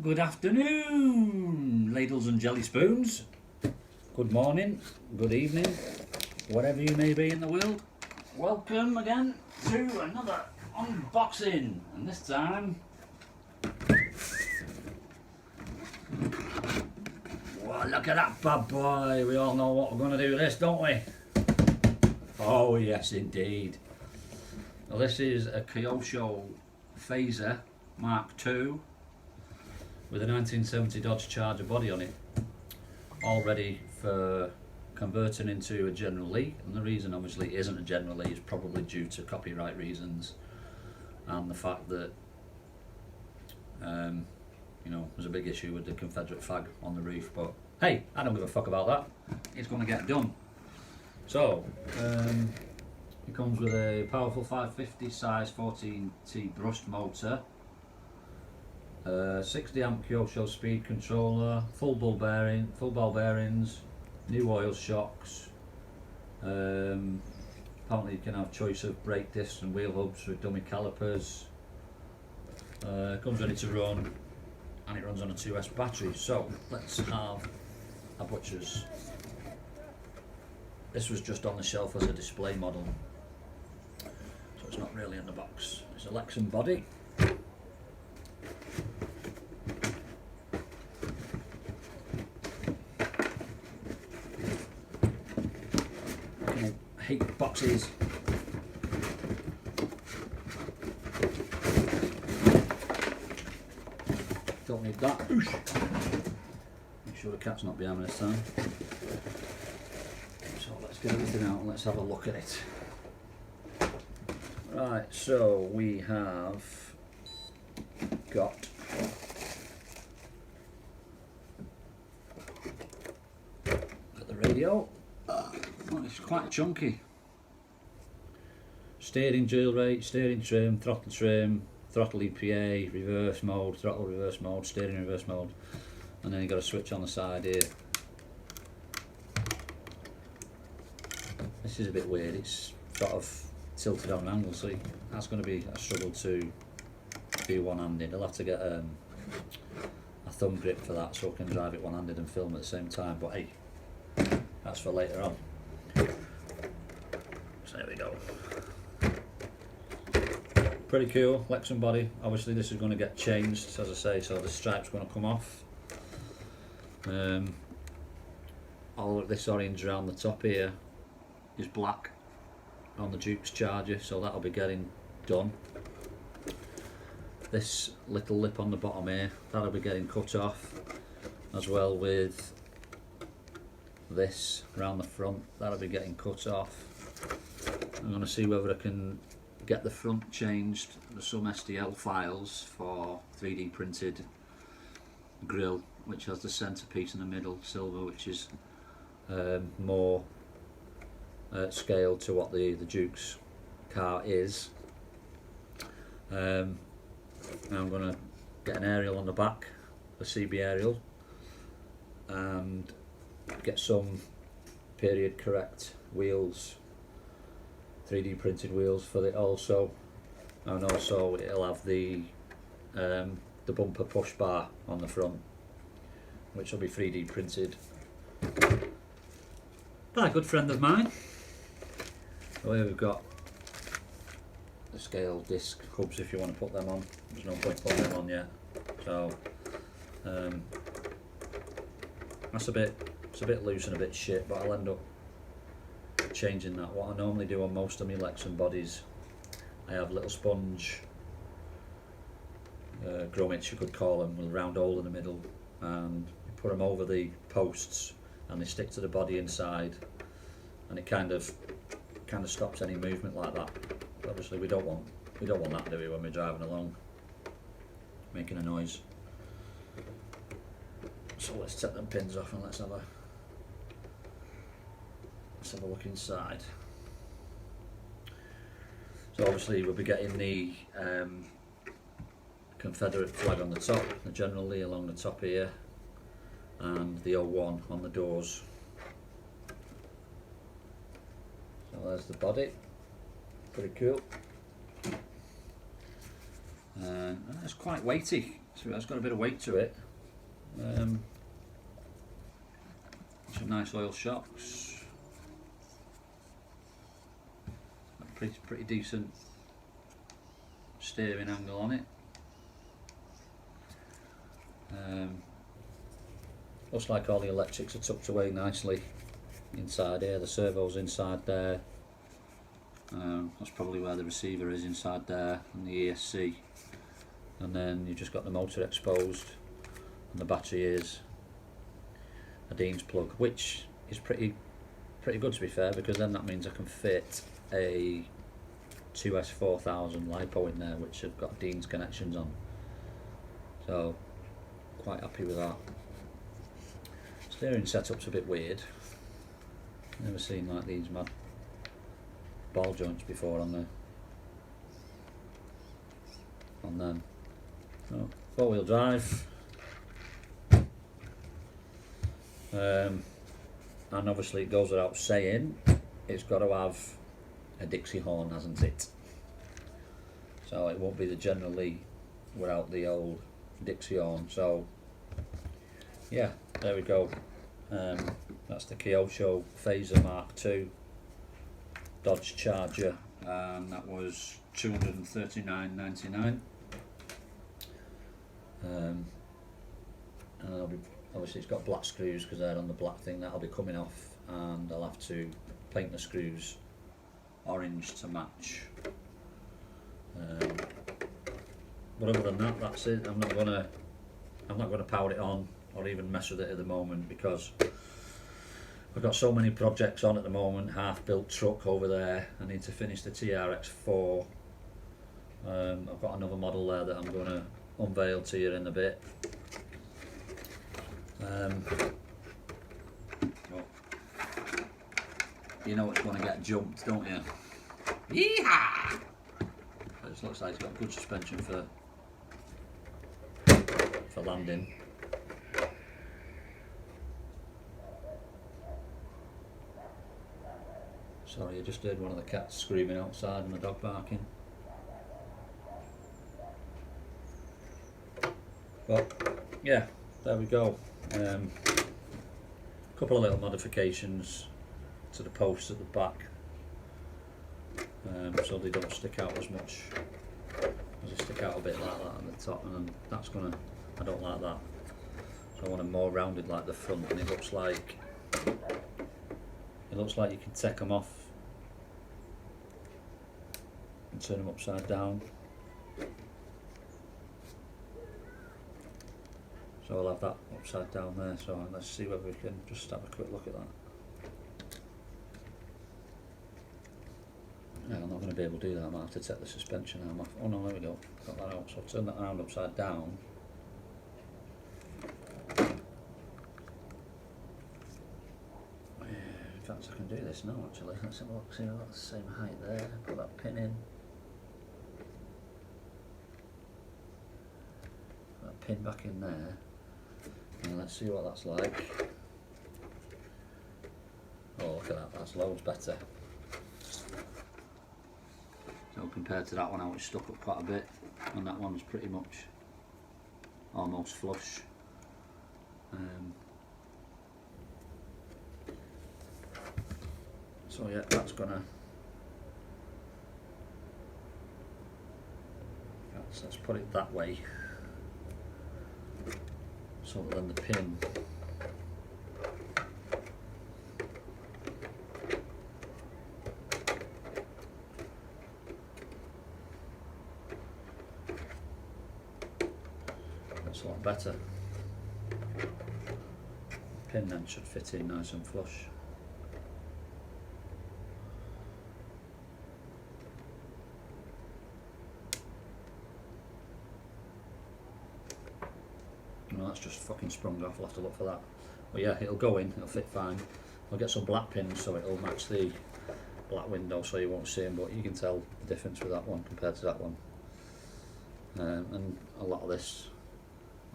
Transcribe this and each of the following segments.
Good afternoon, ladles and jelly spoons. Good morning, good evening, whatever you may be in the world. Welcome again to another unboxing, and this time, well, look at that bad boy. We all know what we're going to do with this, don't we? Oh yes, indeed. Well, this is a Kyosho Fazer mk2 with a 1970 Dodge Charger body on it, all ready for converting into a General Lee. And the reason obviously it isn't a General Lee is probably due to copyright reasons and the fact that there's a big issue with the Confederate flag on the roof, but hey, I don't give a fuck about that. It's going to get done. So it comes with a powerful 550 size 14T brushed motor, 60 amp Kyosho speed controller, full ball bearings, new oil shocks. Apparently you can have choice of brake discs and wheel hubs with dummy calipers. Comes ready to run, and it runs on a 2S battery. So let's have a butcher's. This was just on the shelf as a display model, so it's not really in the box. It's a Lexan body. I hate boxes. Don't need that. Oosh. Make sure the cat's not behind me this time. So let's get everything out and let's have a look at it. Right, so we have got the radio. Oh, it's quite chunky. Steering drill rate, steering trim, throttle EPA, reverse mode, throttle reverse mode, steering reverse mode, and then you've got a switch on the side here. This is a bit weird, it's sort of tilted on an angle, so that's going to be a struggle to do one-handed. I'll have to get a thumb grip for that so I can drive it one-handed and film at the same time, but hey, that's for later on. So there we go. Pretty cool, Lexan body. Obviously this is going to get changed, as I say, so the stripe's going to come off. All of this orange around the top here is black on the Duke's Charger, so that'll be getting done. This little lip on the bottom here, that'll be getting cut off, as well with this around the front, that'll be getting cut off. I'm going to see whether I can get the front changed. There's some STL files for 3D printed grille, which has the centerpiece in the middle, silver, which is more scale to what the Duke's car is. Now I'm going to get an aerial on the back, a CB aerial, and get some period correct wheels, 3D printed wheels for it also, and also it'll have the bumper push bar on the front, which will be 3D printed by a good friend of mine. So here we've got the scale disc hubs if you want to put them on. There's no point putting them on yet. So it's a bit loose and a bit shit, but I'll end up changing that. What I normally do on most of my Lexan bodies, I have little sponge grommets, you could call them, with a round hole in the middle, and you put them over the posts and they stick to the body inside, and it kind of stops any movement like that. But obviously we don't want that, do we, when we're driving along making a noise. So let's take them pins off and let's have a look inside. So obviously we'll be getting the Confederate flag on the top, the General Lee along the top here, and the 01 on the doors. So there's the body, pretty cool. It's quite weighty, So it's got a bit of weight to it. Some nice oil shocks. Pretty decent steering angle on it. Looks like all the electrics are tucked away nicely inside here. The servo's inside there. That's probably where the receiver is, inside there, and the ESC. And then you've just got the motor exposed, and the battery is a Dean's plug, which is pretty good, to be fair, because then that means I can fit a 2S4000 LiPo in there, which have got Dean's connections on. So quite happy with that. Steering setup's a bit weird. Never seen like these mad ball joints before on them. So, 4-wheel drive. And obviously it goes without saying, it's got to have a Dixie horn, hasn't it? So it won't be the General Lee without the old Dixie horn. So yeah, there we go. That's the Kyosho Fazer mk2 Dodge Charger, and that was $239.99. And obviously it's got black screws because they're on the black thing. That'll be coming off, and I'll have to paint the screws orange to match. But other than that, that's it. I'm not gonna power it on or even mess with it at the moment, because I've got so many projects on at the moment. Half-built truck over there. I need to finish the TRX4. I've got another model there that I'm going to unveil to you in a bit. You know it's going to get jumped, don't you? Yeehaw! It just looks like it's got good suspension for landing. Sorry, I just heard one of the cats screaming outside and the dog barking. But yeah, there we go. Couple of little modifications to the posts at the back, so they don't stick out as much. They stick out a bit like that at the top, and that's gonna. I don't like that. So I want them more rounded like the front, and it looks like you can take them off and turn them upside down. So I'll have that upside down there. So let's see whether we can just have a quick look at that. Yeah, I'm not going to be able to do that. I might have to take the suspension arm off. Oh no, there we go. Got that out. So I'll turn that around upside down. In fact, I can do this now actually. Let's have a look, see if that's the same height there. Put that pin in. Put that pin back in there. And let's see what that's like. Oh, look at that, that's loads better. So compared to that one, I was stuck up quite a bit, and that one's pretty much almost flush. So yeah, that's gonna. Let's put it that way, so that then the pin. That's a lot better. Pin then should fit in nice and flush. No, that's just fucking sprung off. I'll have to look for that. But yeah, it'll go in, it'll fit fine. I'll get some black pins so it'll match the black window so you won't see them, but you can tell the difference with that one compared to that one. And a lot of this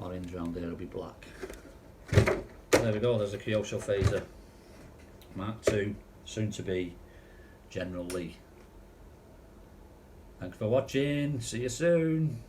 orange around here will be black. There we go, there's a Kyosho Fazer mk2, soon to be General Lee. Thanks for watching, see you soon.